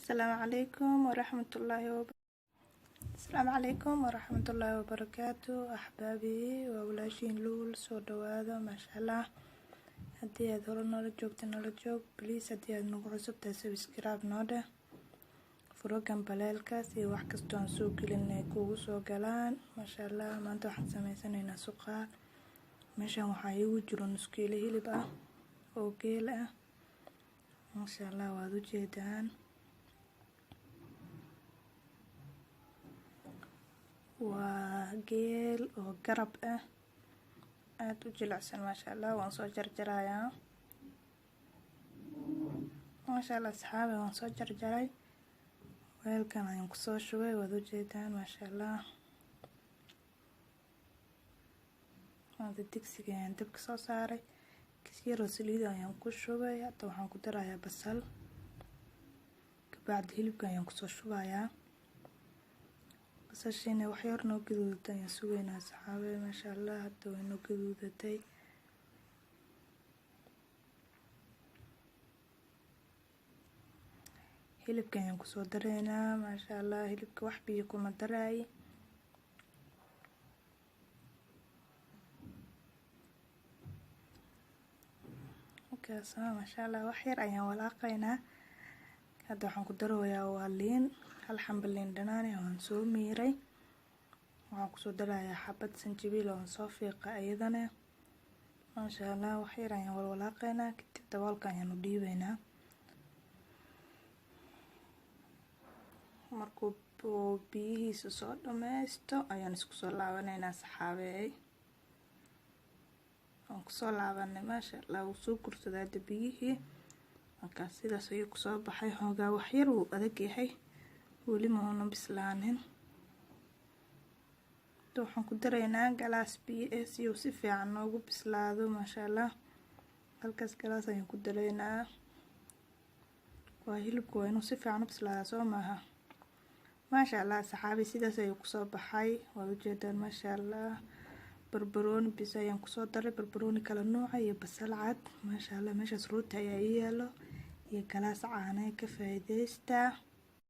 السلام عليكم ورحمة الله وبركاته أحبابي وولاشين لول سو دوادا ما شاء الله. هدي aad hore noola joogta noola joog please haddii aad nagu cusub tahay subscribe noo dheh furo gambaleelkaas iyo wax kastoo aan soo gelin ay kugu soo galaan maasha allah. maanta waxaan sameysanaynaa suqaar. meeshan waxaa iigu jiro nus kiilo hilib ah oo geel ah maasha allah, waad u jeedaan. waa geel oo garab ah aad u jilicsan maasha allah. waan soo jarjarayaa maasha allah asxaabi, waan soo jarjaray weelkan ayaan kusoo shubay, waad u jeedaan maasha allah. hadda digsiga ayaan dabka soo saaray, kisyaroo saliid ayaan ku shubay. hadda waxaan ku darayaa basal, kabacdi hilibka ayaan kusoo shubayaa. basashiina wax yar noo gaduudatay ayaan sugaynaa asxaabi maasha allah. hadda way noo gaduudatay. hilibka ayaan kusoo dareynaa maasha allah. hilibka wax biyo kuma daray. markaas maasha allah wax yar ayaan walaaqaynaa. hadda waxaan ku darayaa waa liin, hal xamba liin dhanaan ah waan soo miiray. waxaan kusoo darayaa xabad sanjabiil oo aan soo fiiqa iyadana maasha allah. wax yar ayaan walaaqaynaa, kadib daboolka ayaan u dhiibaynaa. markuu biyihiisa soo dhameysto ayaan isku soo laabanaynaa saxaabey. waan kusoo laabanay maasha allah. wuu soo gursaday hadda biyihii, markaas sidaas ayuu kusoo baxay. xoogaa wax yar wuu adag yahay, weli ma uuna bislaanin. hadda waxaan ku daraynaa galaas biyo ah si uu si fiican noogu bislaado maasha allah. halkaas galaas ayaan ku daraynaa. waa hilibku waa inuu si fiican u bislaada soo maaha maasha allah saxaabi. sidaas ayuu kusoo baxay, waad u jeedaan maasha allah. barbarooni bis ayaan kusoo daray, barbarooni kala nooca iyo basal cad maasha allah. meeshaas rooti ayaa ii yaalo iyo galaas caana ka faa'iideysta.